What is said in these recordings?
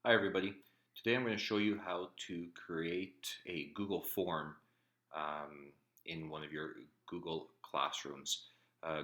Hi everybody. Today I'm going to show you how to create a Google form in one of your Google Classrooms.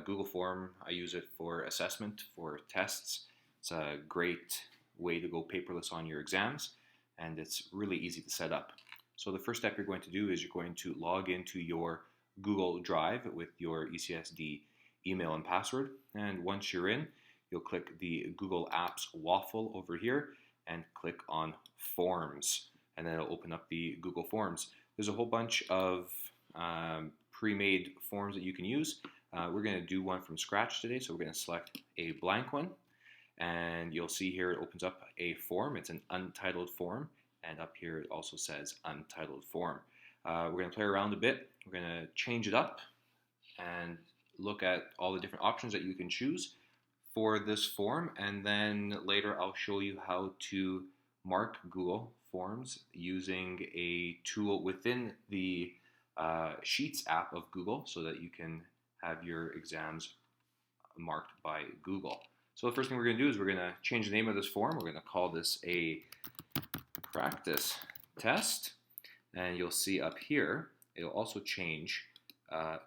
Google form, I use it for assessment, for tests. It's a great way to go paperless on your exams, and it's really easy to set up. So the first step you're going to do is you're going to log into your Google Drive with your ECSD email and password. And once you're in, you'll click the Google Apps waffle over here and click on Forms, and then it'll open up the Google Forms. There's a whole bunch of pre-made forms that you can use. We're going to do one from scratch today, so we're going to select a blank one, and you'll see here it opens up a form. It's an untitled form, and up here it also says untitled form. We're going to play around a bit. We're going to change it up and look at all the different options that you can choose for this form, and then later I'll show you how to mark Google Forms using a tool within the Sheets app of Google so that you can have your exams marked by Google. So the first thing we're going to do is we're going to change the name of this form. We're going to call this a practice test, and you'll see up here it'll also change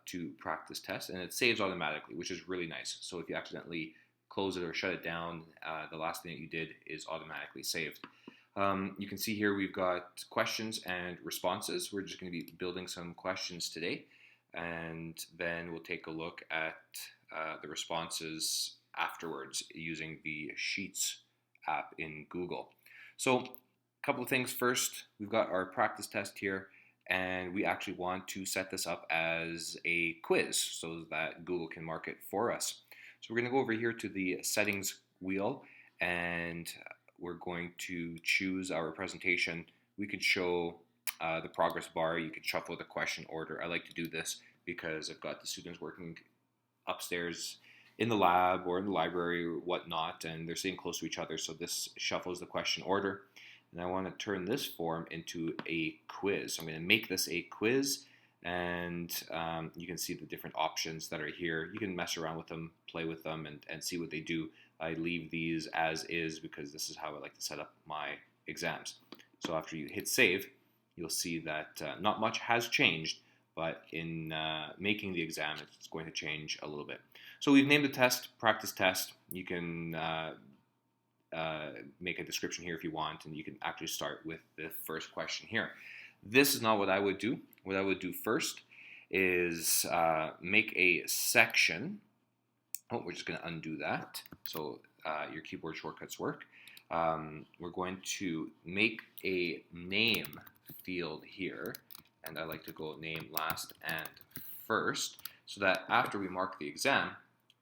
to practice test, and it saves automatically, which is really nice. So if you accidentally close it or shut it down, the last thing that you did is automatically saved. You can see here we've got questions and responses. We're just going to be building some questions today, and then we'll take a look at the responses afterwards using the Sheets app in Google. So a couple of things first. We've got our practice test here, and we actually want to set this up as a quiz so that Google can mark it for us. So we're going to go over here to the settings wheel, and we're going to choose our presentation. We could show the progress bar. You could shuffle the question order. I like to do this because I've got the students working upstairs in the lab or in the library or whatnot, and they're sitting close to each other, so this shuffles the question order. And I want to turn this form into a quiz. So I'm going to make this a quiz, and you can see the different options that are here. You can mess around with them, play with them, and see what they do. I leave these as is because this is how I like to set up my exams. So after you hit save, you'll see that not much has changed, but in making the exam, it's going to change a little bit. So we've named the test practice test. You can make a description here if you want, and you can actually start with the first question here. This is not what I would do. What I would do first is make a section. Oh, we're just going to undo that. So your keyboard shortcuts work. We're going to make a name field here, and I like to go name last and first, so that after we mark the exam,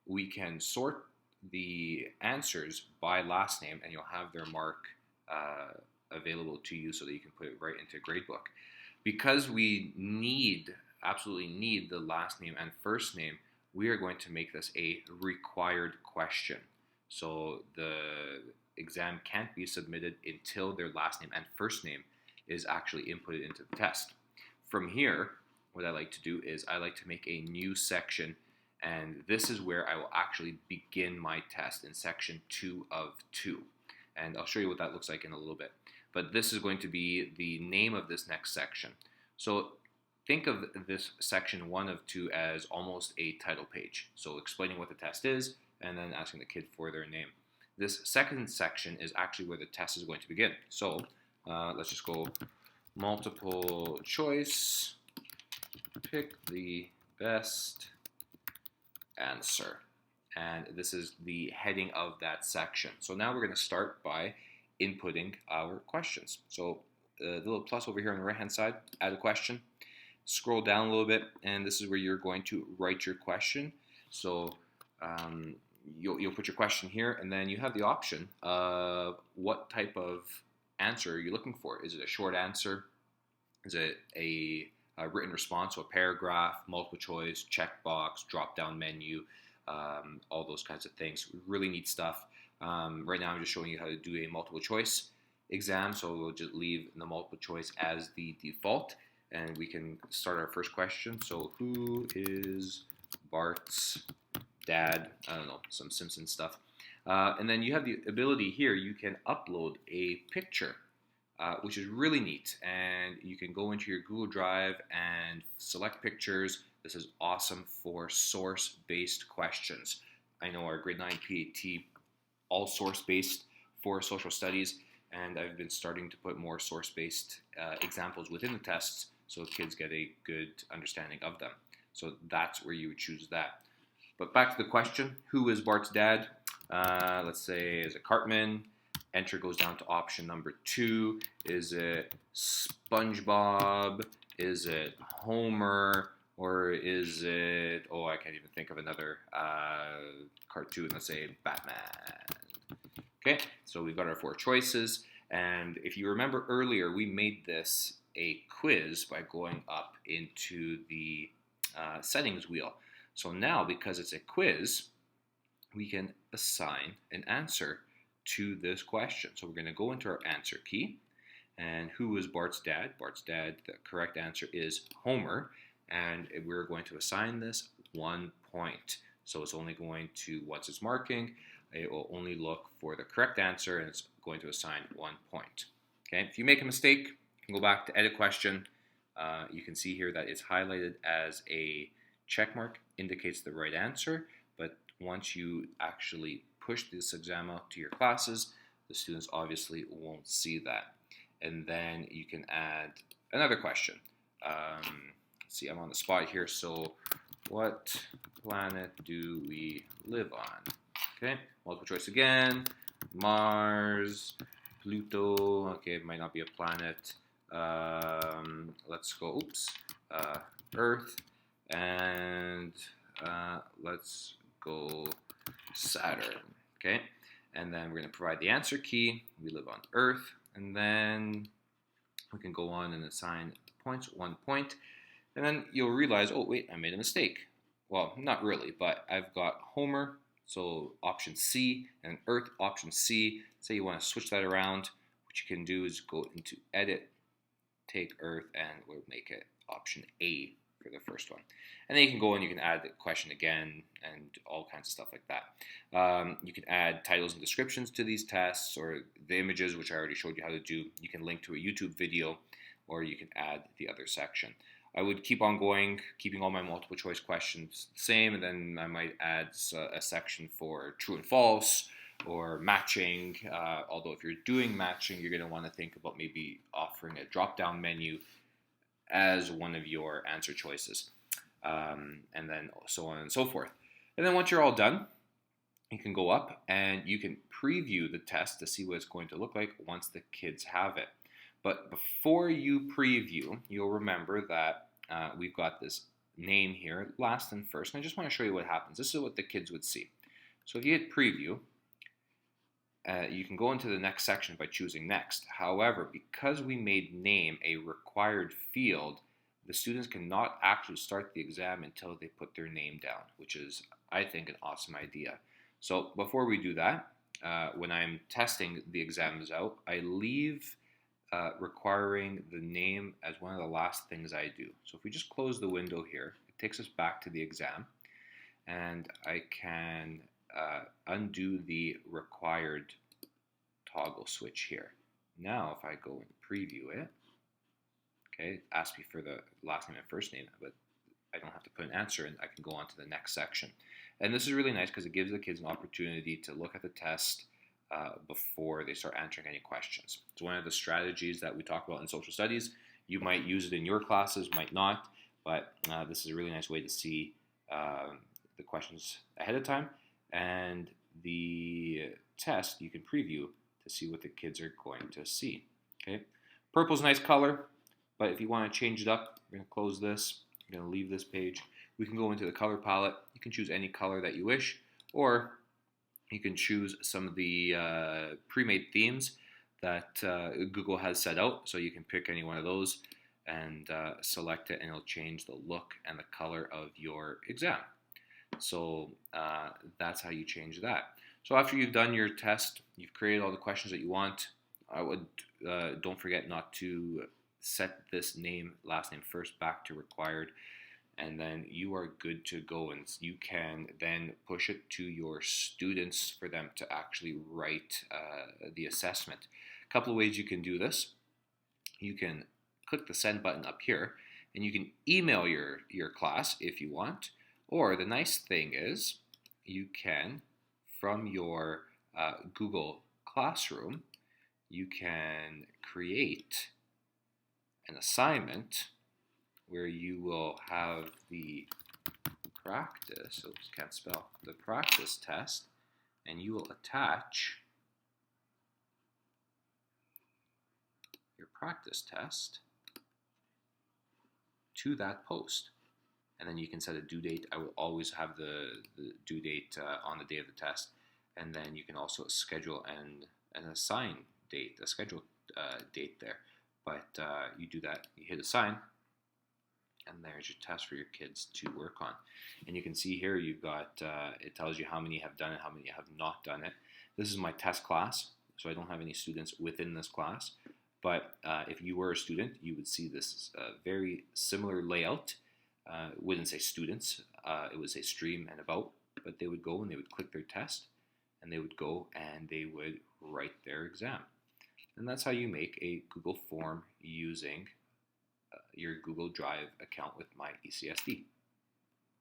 we can sort the answers by last name, and you'll have their mark available to you so that you can put it right into Gradebook. Because we absolutely need the last name and first name, we are going to make this a required question. So the exam can't be submitted until their last name and first name is actually inputted into the test. From here, what I like to do is I like to make a new section, and this is where I will actually begin my test in section 2 of 2. And I'll show you what that looks like in a little bit. But this is going to be the name of this next section. So think of this section 1 of 2 as almost a title page. So explaining what the test is and then asking the kid for their name. This second section is actually where the test is going to begin. So let's just go multiple choice, pick the best answer. And this is the heading of that section. So now we're going to start by inputting our questions. So the little plus over here on the right hand side, add a question. Scroll down a little bit, and this is where you're going to write your question. So you'll put your question here, and then you have the option of what type of answer you're looking for. Is it a short answer? Is it a written response, so a paragraph, multiple choice, checkbox, drop-down menu, all those kinds of things. Really neat stuff. Right now I'm just showing you how to do a multiple choice exam, so we'll just leave the multiple choice as the default, and we can start our first question. So who is Bart's dad? I don't know, some Simpsons stuff. And then you have the ability here, you can upload a picture, which is really neat. And you can go into your Google Drive and select pictures. This is awesome for source-based questions. I know our grade 9 PAT, all source-based for social studies, and I've been starting to put more source-based examples within the tests so kids get a good understanding of them. So that's where you would choose that. But back to the question, who is Bart's dad? Let's say, is it Cartman? Enter goes down to option number 2. Is it SpongeBob? Is it Homer? Or is it, I can't even think of another cartoon. Let's say Batman. Okay, so we've got our 4 choices. And if you remember earlier, we made this a quiz by going up into the settings wheel. So now, because it's a quiz, we can assign an answer to this question. So we're going to go into our answer key. And who is Bart's dad? Bart's dad, the correct answer is Homer. And we're going to assign this 1 point. So it's only going to, once it's marking, it will only look for the correct answer, and it's going to assign 1 point. Okay, if you make a mistake, you can go back to edit question. You can see here that it's highlighted as a check mark, indicates the right answer, but once you actually push this exam out to your classes, the students obviously won't see that. And then you can add another question. See, I'm on the spot here, so what planet do we live on? Okay, multiple choice again. Mars, Pluto, okay, it might not be a planet. Let's go, Earth, and let's go Saturn, okay? And then we're going to provide the answer key. We live on Earth, and then we can go on and assign points, 1 point. And then you'll realize, oh, wait, I made a mistake. Well, not really, but I've got Homer, so option C, and Earth, option C. Say you want to switch that around. What you can do is go into Edit, take Earth, and we'll make it option A for the first one. And then you can go and you can add the question again and all kinds of stuff like that. You can add titles and descriptions to these tests, or the images, which I already showed you how to do. You can link to a YouTube video, or you can add the other section. I would keep on going, keeping all my multiple choice questions the same, and then I might add a section for true and false or matching. Although if you're doing matching, you're going to want to think about maybe offering a drop-down menu as one of your answer choices, and then so on and so forth. And then once you're all done, you can go up and you can preview the test to see what it's going to look like once the kids have it. But before you preview, you'll remember that we've got this name here, last and first, and I just want to show you what happens. This is what the kids would see. So if you hit preview, you can go into the next section by choosing next. However, because we made name a required field, the students cannot actually start the exam until they put their name down, which is, I think, an awesome idea. So before we do that, when I'm testing the exams out, I leave requiring the name as one of the last things I do. So if we just close the window here, it takes us back to the exam, and I can undo the required toggle switch here. Now if I go and preview it, okay, it asks me for the last name and first name, but I don't have to put an answer in. I can go on to the next section. And this is really nice because it gives the kids an opportunity to look at the test before they start answering any questions. It's one of the strategies that we talk about in social studies. You might use it in your classes, might not, but this is a really nice way to see the questions ahead of time. And the test you can preview to see what the kids are going to see. Okay, purple's a nice color, but if you want to change it up, we're going to close this. I'm going to leave this page. We can go into the color palette. You can choose any color that you wish, or you can choose some of the pre-made themes that Google has set out. So you can pick any one of those and select it, and it'll change the look and the color of your exam. So that's how you change that. So after you've done your test, you've created all the questions that you want, I would don't forget not to set this name, last name first back to required, and then you are good to go, and you can then push it to your students for them to actually write the assessment. A couple of ways you can do this. You can click the send button up here, and you can email your class if you want, or the nice thing is you can, from your Google Classroom, you can create an assignment where you will have the practice, oops, can't spell, the practice test, and you will attach your practice test to that post. And then you can set a due date. I will always have the due date on the day of the test. And then you can also schedule and assign date, a schedule date there. But you do that, you hit assign, and there's your test for your kids to work on. And you can see here you've got, it tells you how many have done it, how many have not done it. This is my test class, so I don't have any students within this class. But if you were a student, you would see this very similar layout. It wouldn't say students, it would say stream and about, but they would go and they would click their test, and they would go and they would write their exam. And that's how you make a Google form using your Google Drive account with My ECSD.